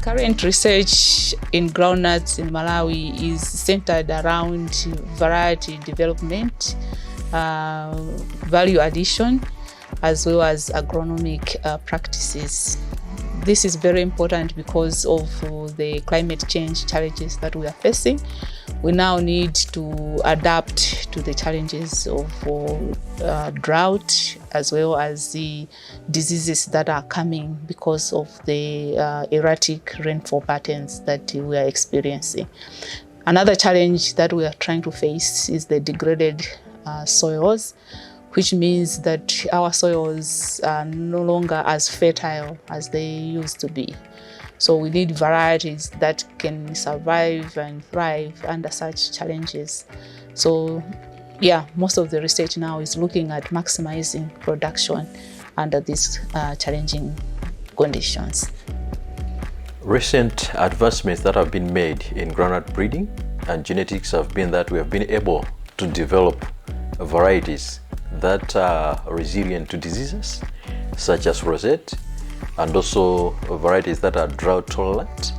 Current research in groundnuts in Malawi is centered around variety development, value addition, as well as agronomic practices. This is very important because of the climate change challenges that we are facing. We now need to adapt to the challenges of drought, as well as the diseases that are coming because of the erratic rainfall patterns that we are experiencing. Another challenge that we are trying to face is the degraded soils, which means that our soils are no longer as fertile as they used to be. So we need varieties that can survive and thrive under such challenges. So yeah, most of the research now is looking at maximizing production under these challenging conditions. Recent advancements that have been made in groundnut breeding and genetics have been that we have been able to develop varieties that are resilient to diseases such as rosette, and also varieties that are drought tolerant,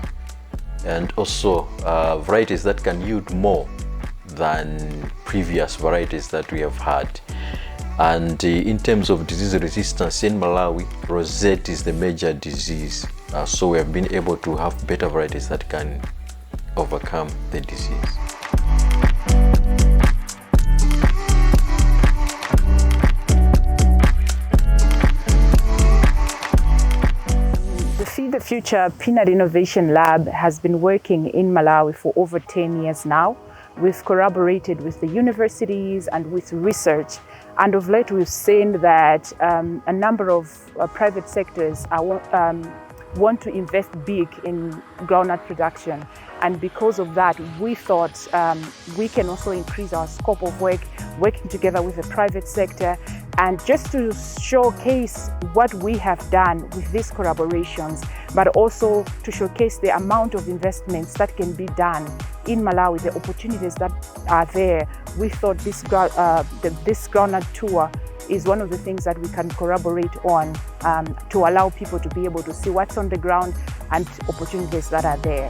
and also varieties that can yield more than previous varieties that we have had. And in terms of disease resistance in Malawi, rosette is the major disease. So we have been able to have better varieties that can overcome the disease. Feed the Future Peanut Innovation Lab has been working in Malawi for over 10 years now. We've collaborated with the universities and with research, and of late we've seen that a number of private sectors want to invest big in groundnut production, and because of that we thought we can also increase our scope of work, working together with the private sector, and just to showcase what we have done with these collaborations, but also to showcase the amount of investments that can be done in Malawi, the opportunities that are there. We thought this Groundnut Tour is one of the things that we can collaborate on to allow people to be able to see what's on the ground and opportunities that are there.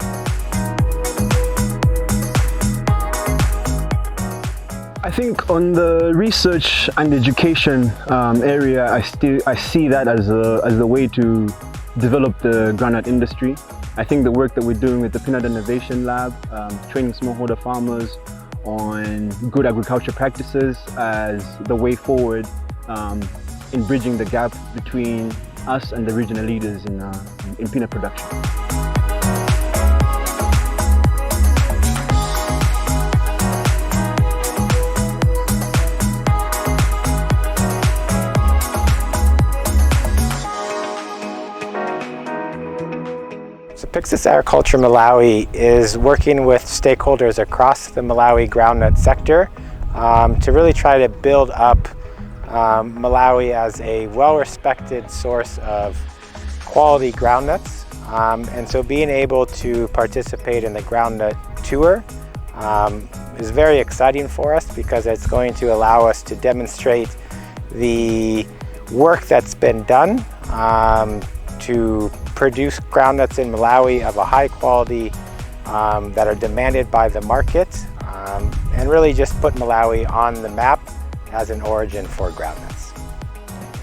I think on the research and education area, I see that as a way to develop the groundnut industry. I think the work that we're doing with the Peanut Innovation Lab, training smallholder farmers on good agriculture practices as the way forward in bridging the gap between us and the regional leaders in peanut production. So Pyxis Agriculture Malawi is working with stakeholders across the Malawi groundnut sector to really try to build up Malawi as a well-respected source of quality groundnuts. And so being able to participate in the Groundnut Tour is very exciting for us, because it's going to allow us to demonstrate the work that's been done to produce groundnuts in Malawi of a high quality that are demanded by the market, and really just put Malawi on the map as an origin for groundnuts.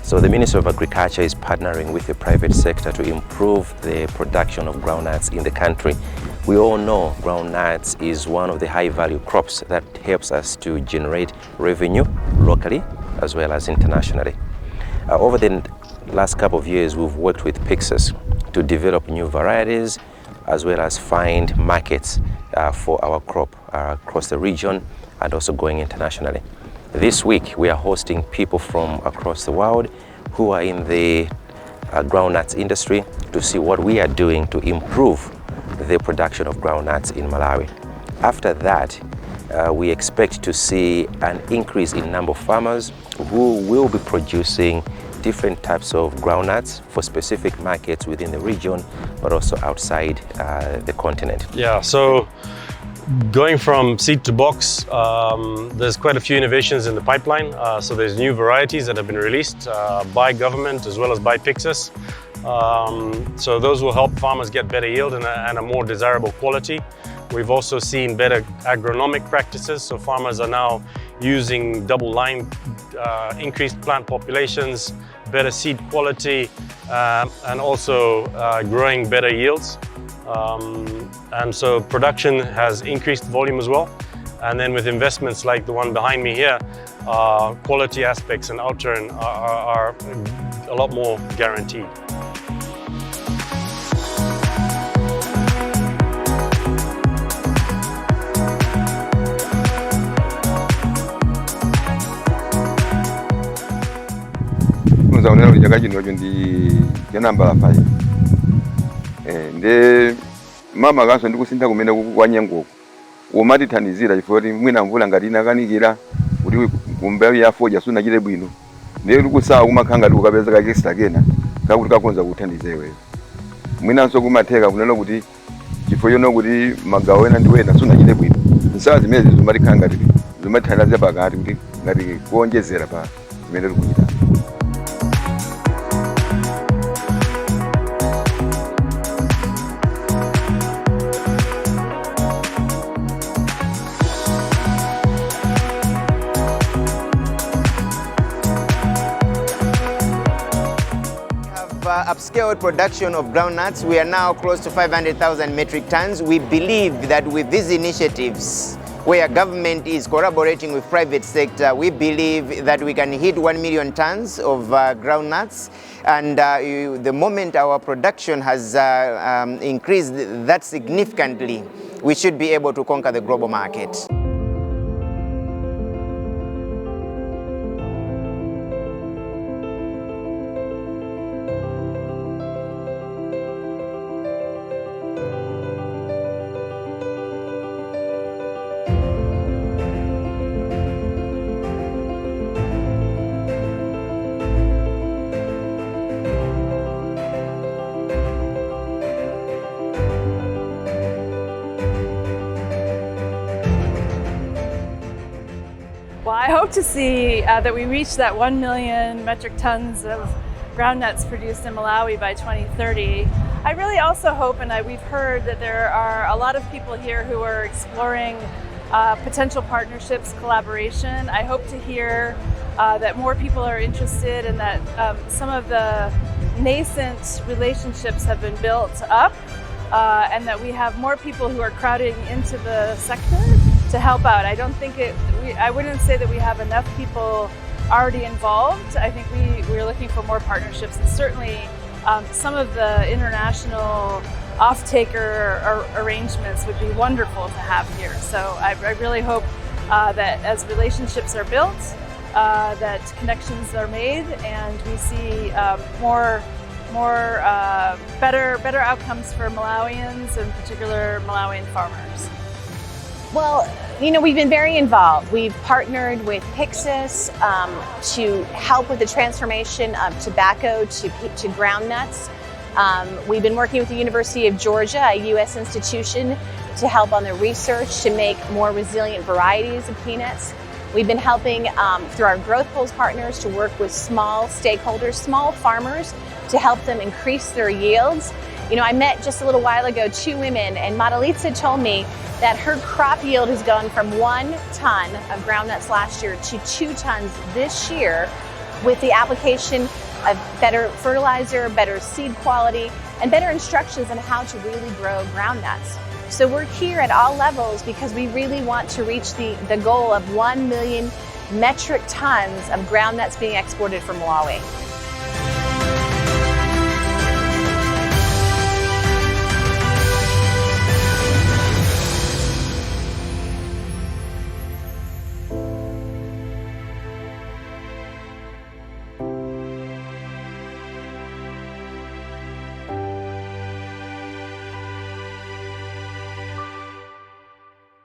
So the Ministry of Agriculture is partnering with the private sector to improve the production of groundnuts in the country. We all know groundnuts is one of the high-value crops that helps us to generate revenue locally as well as internationally. Over the last couple of years, we've worked with Pixis to develop new varieties as well as find markets for our crop across the region and also going internationally. This week, we are hosting people from across the world who are in the groundnuts industry to see what we are doing to improve the production of groundnuts in Malawi. After that, we expect to see an increase in number of farmers who will be producing different types of groundnuts for specific markets within the region, but also outside the continent. Yeah, so going from seed to box, there's quite a few innovations in the pipeline. So there's new varieties that have been released by government as well as by Pixis. So those will help farmers get better yield and a more desirable quality. We've also seen better agronomic practices, so farmers are now using double line, increased plant populations, better seed quality, and also growing better yields. And so production has increased volume as well. And then with investments like the one behind me here, quality aspects and outturn are a lot more guaranteed. Nzawonera kujaga kino ndi namba 5. Nde mama kanso ndikusinta kumene kwanyengo umatithandizira chifukwa mwina mvula ngati inakanikira kuti kumbewu yafoja suna chile bwino. Nde ndikusawa kumakhanga ndi ukapeza kakesta kena kakuti kakonza kuthandiza iwe. Mwinanso kumatheka kunena kuti chifukwa yono kuti magawo ena ndiwena suna chile bwino. Nsawa zimene zimatikhanga kuti zimathandiza pakati kuti ngati kuonjezera pa zimene tikuchita. Upscaled production of groundnuts. We are now close to 500,000 metric tons. We believe that with these initiatives, where government is collaborating with private sector, we believe that we can hit 1 million tons of groundnuts. And the moment our production has increased that significantly, we should be able to conquer the global market. Well, I hope to see that we reach that 1 million metric tons of groundnuts produced in Malawi by 2030. I really also hope, and we've heard that there are a lot of people here who are exploring potential partnerships, collaboration. I hope to hear that more people are interested and that some of the nascent relationships have been built up and that we have more people who are crowding into the sector to help out. I don't think I wouldn't say that we have enough people already involved. I think we're looking for more partnerships, and certainly some of the international off-taker arrangements would be wonderful to have here. So I really hope that as relationships are built, that connections are made, and we see better outcomes for Malawians, in particular Malawian farmers. Well, you know, we've been very involved. We've partnered with Pixis to help with the transformation of tobacco to groundnuts. We've been working with the University of Georgia, a U.S. institution, to help on the research to make more resilient varieties of peanuts. We've been helping through our Growth Pools partners to work with small stakeholders, small farmers, to help them increase their yields. You know, I met just a little while ago 2 women, and Madalitza told me that her crop yield has gone from 1 ton of groundnuts last year to 2 tons this year with the application of better fertilizer, better seed quality, and better instructions on how to really grow groundnuts. So we're here at all levels because we really want to reach the goal of 1 million metric tons of groundnuts being exported from Malawi.